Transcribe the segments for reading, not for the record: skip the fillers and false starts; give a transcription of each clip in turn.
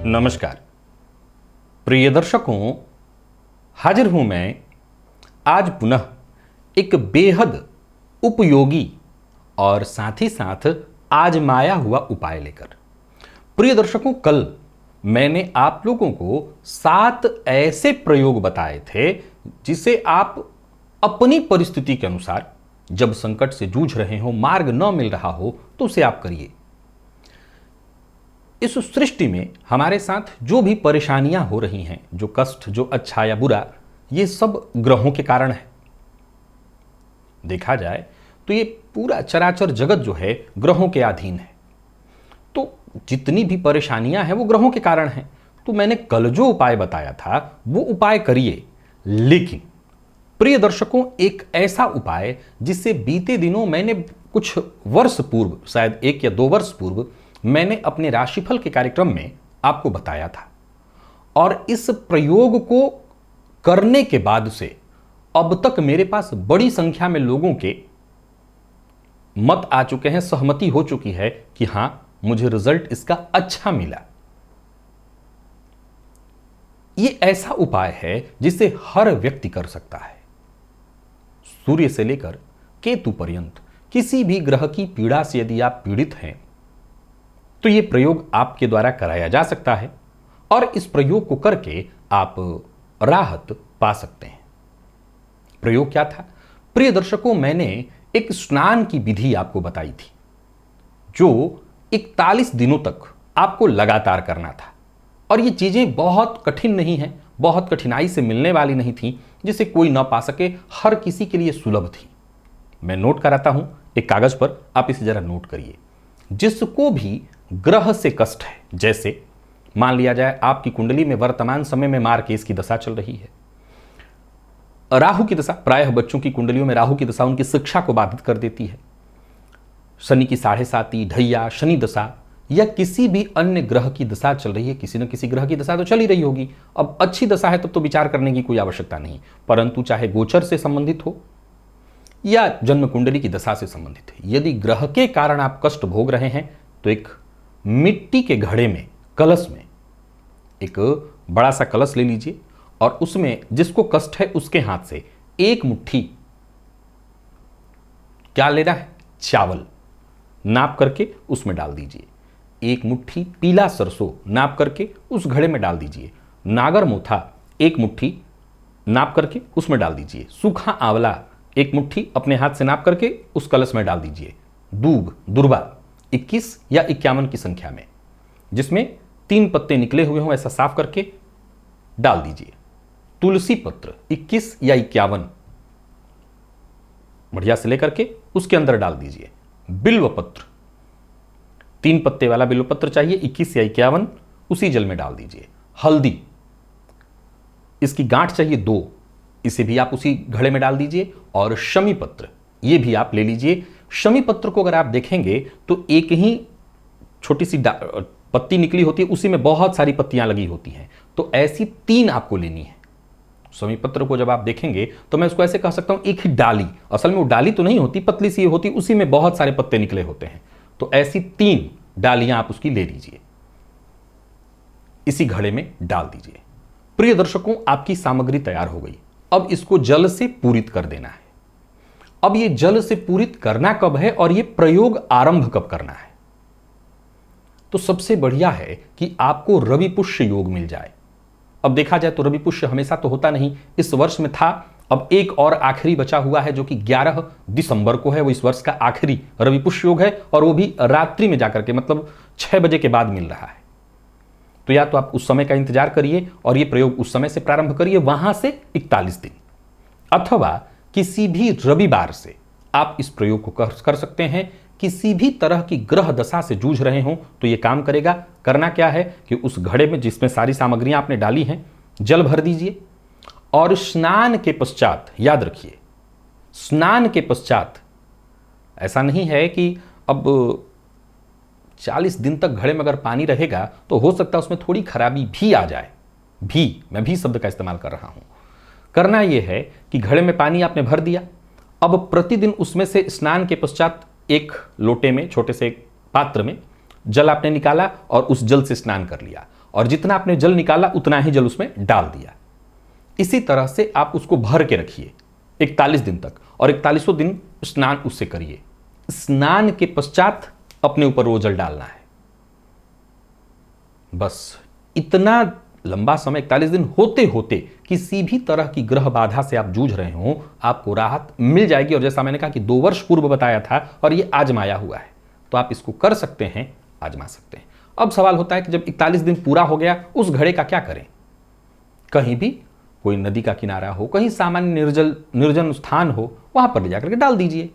नमस्कार प्रिय दर्शकों, हाजिर हूं मैं आज पुनः एक बेहद उपयोगी और साथ ही साथ आजमाया हुआ उपाय लेकर। प्रिय दर्शकों, कल मैंने आप लोगों को 7 ऐसे प्रयोग बताए थे जिसे आप अपनी परिस्थिति के अनुसार जब संकट से जूझ रहे हो, मार्ग न मिल रहा हो, तो उसे आप करिए। इस सृष्टि में हमारे साथ जो भी परेशानियां हो रही हैं, जो कष्ट, जो अच्छा या बुरा, ये सब ग्रहों के कारण है। देखा जाए तो ये पूरा चराचर जगत जो है ग्रहों के अधीन है। तो जितनी भी परेशानियां हैं वो ग्रहों के कारण हैं। तो मैंने कल जो उपाय बताया था वो उपाय करिए। लेकिन प्रिय दर्शकों, एक ऐसा उपाय जिससे बीते दिनों मैंने कुछ वर्ष पूर्व, शायद 1 या 2 वर्ष पूर्व, मैंने अपने राशिफल के कार्यक्रम में आपको बताया था, और इस प्रयोग को करने के बाद से अब तक मेरे पास बड़ी संख्या में लोगों के मत आ चुके हैं, सहमति हो चुकी है कि हां, मुझे रिजल्ट इसका अच्छा मिला। यह ऐसा उपाय है जिसे हर व्यक्ति कर सकता है। सूर्य से लेकर केतु पर्यंत किसी भी ग्रह की पीड़ा से यदि आप पीड़ित हैं तो यह प्रयोग आपके द्वारा कराया जा सकता है, और इस प्रयोग को करके आप राहत पा सकते हैं। प्रयोग क्या था? प्रिय दर्शकों, मैंने एक स्नान की विधि आपको बताई थी जो 41 दिनों तक आपको लगातार करना था, और ये चीजें बहुत कठिन नहीं हैं, बहुत कठिनाई से मिलने वाली नहीं थी, जिसे कोई ना पा सके, हर किसी के लिए सुलभ थी। मैं नोट कराता हूं एक कागज पर, आप इसे जरा नोट करिए। जिसको भी ग्रह से कष्ट है, जैसे मान लिया जाए आपकी कुंडली में वर्तमान समय में मार्केस की दशा चल रही है, राहु की दशा, प्रायः बच्चों की कुंडलियों में राहु की दशा उनकी शिक्षा को बाधित कर देती है, शनि की 7.5, ढैया, शनि दशा, या किसी भी अन्य ग्रह की दशा चल रही है। किसी न किसी ग्रह की दशा तो चल ही रही होगी। अब अच्छी दशा है तब तो विचार करने की कोई आवश्यकता नहीं, परंतु चाहे गोचर से संबंधित हो या जन्म कुंडली की दशा से संबंधित है, यदि ग्रह के कारण आप कष्ट भोग रहे हैं तो एक मिट्टी के घड़े में, कलश में, एक बड़ा सा कलश ले लीजिए, और उसमें जिसको कष्ट है उसके हाथ से एक मुट्ठी क्या लेना है, चावल नाप करके उसमें डाल दीजिए। एक मुट्ठी पीला सरसों नाप करके उस घड़े में डाल दीजिए। नागर मोथा एक मुट्ठी नाप करके उसमें डाल दीजिए। सूखा आंवला एक मुट्ठी अपने हाथ से नाप करके उस कलश में डाल दीजिए। दूब, दुर्वा 21 या 51 की संख्या में, जिसमें 3 पत्ते निकले हुए हों, ऐसा साफ करके डाल दीजिए। तुलसी पत्र 21 या 51 बढ़िया से लेकर के उसके अंदर डाल दीजिए। बिल्व पत्र 3 पत्ते वाला बिल्व पत्र चाहिए, 21 या 51, उसी जल में डाल दीजिए। हल्दी, इसकी गांठ चाहिए 2, इसे भी आप उसी घड़े में डाल दीजिए। और शमी पत्र, ये भी आप ले लीजिए। शमी पत्र को अगर आप देखेंगे तो एक ही छोटी सी पत्ती निकली होती है, उसी में बहुत सारी पत्तियां लगी होती हैं, तो ऐसी 3 आपको लेनी है। शमी पत्र को जब आप देखेंगे तो मैं उसको ऐसे कह सकता हूं एक ही डाली, असल में वो डाली तो नहीं होती, पतली सी होती, उसी में बहुत सारे पत्ते निकले होते हैं, तो ऐसी 3 डालियां आप उसकी ले लीजिए, इसी घड़े में डाल दीजिए। प्रिय दर्शकों, आपकी सामग्री तैयार हो गई। अब इसको जल से पूरित कर देना है। अब ये जल से पूरित करना कब है और ये प्रयोग आरंभ कब करना है? तो सबसे बढ़िया है कि आपको रवि पुष्य योग मिल जाए। अब देखा जाए तो रवि पुष्य हमेशा तो होता नहीं, इस वर्ष में था, अब एक और आखिरी बचा हुआ है जो कि 11 दिसंबर को है, वो इस वर्ष का आखिरी रवि पुष्य योग है, और वो भी रात्रि में जाकर के, मतलब 6 बजे के बाद मिल रहा है। तो या तो आप उस समय का इंतजार करिए और ये प्रयोग उस समय से प्रारंभ करिए, वहां से 41 दिन, अथवा किसी भी रविवार से आप इस प्रयोग को कर सकते हैं। किसी भी तरह की ग्रह दशा से जूझ रहे हो तो ये काम करेगा। करना क्या है कि उस घड़े में जिसमें सारी सामग्रियां आपने डाली हैं, जल भर दीजिए, और स्नान के पश्चात, याद रखिए, स्नान के पश्चात, ऐसा नहीं है कि अब 40 दिन तक घड़े में अगर पानी रहेगा तो हो सकता है उसमें थोड़ी खराबी भी आ जाए, भी, मैं भी शब्द का इस्तेमाल कर रहा हूं। करना यह है कि घड़े में पानी आपने भर दिया, अब प्रतिदिन उसमें से स्नान के पश्चात एक लोटे में, छोटे से पात्र में जल आपने निकाला और उस जल से स्नान कर लिया, और जितना आपने जल निकाला उतना ही जल उसमें डाल दिया। इसी तरह से आप उसको भर के रखिए 41 दिन तक, और 41वें दिन स्नान उससे करिए। स्नान के पश्चात अपने ऊपर वो जल डालना है। बस इतना लंबा समय 41 दिन होते होते किसी भी तरह की ग्रह बाधा से आप जूझ रहे हो, आपको राहत मिल जाएगी। और जैसा मैंने कहा कि 2 वर्ष पूर्व बताया था और ये आजमाया हुआ है, तो आप इसको कर सकते हैं, आजमा सकते हैं। अब सवाल होता है कि जब 41 दिन पूरा हो गया, उस घड़े का क्या करें? कहीं भी कोई नदी का किनारा हो, कहीं सामान्य निर्जन स्थान हो, वहां पर ले जाकर के डाल दीजिए।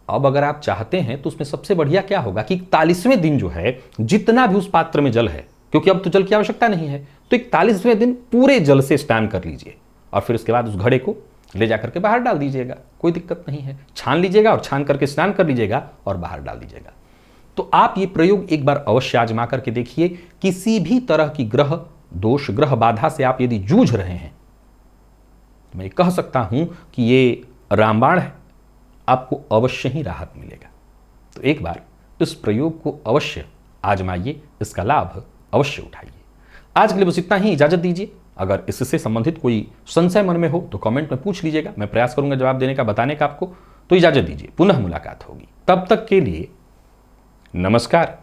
अब अगर आप चाहते हैं तो उसमें सबसे बढ़िया क्या होगा कि 41वें दिन जो है, जितना भी उस पात्र में जल है, क्योंकि अब तो जल की आवश्यकता नहीं है, तो 41वें दिन पूरे जल से स्नान कर लीजिए और फिर उसके बाद उस घड़े को ले जाकर के बाहर डाल दीजिएगा। कोई दिक्कत नहीं है, छान लीजिएगा और छान करके स्नान कर लीजिएगा और बाहर डाल दीजिएगा। तो आप ये प्रयोग एक बार अवश्य आजमा करके देखिए। किसी भी तरह की ग्रह दोष, ग्रह बाधा से आप यदि जूझ रहे हैं, तो मैं कह सकता हूं कि ये रामबाण है, आपको अवश्य ही राहत मिलेगा। तो एक बार इस प्रयोग को अवश्य आजमाइए, इसका लाभ अवश्य उठाइए। आज के लिए बस इतना ही, इजाजत दीजिए। अगर इससे संबंधित कोई संशय मन में हो तो कमेंट में पूछ लीजिएगा, मैं प्रयास करूंगा जवाब देने का, बताने का आपको। तो इजाजत दीजिए, पुनः मुलाकात होगी। तब तक के लिए नमस्कार।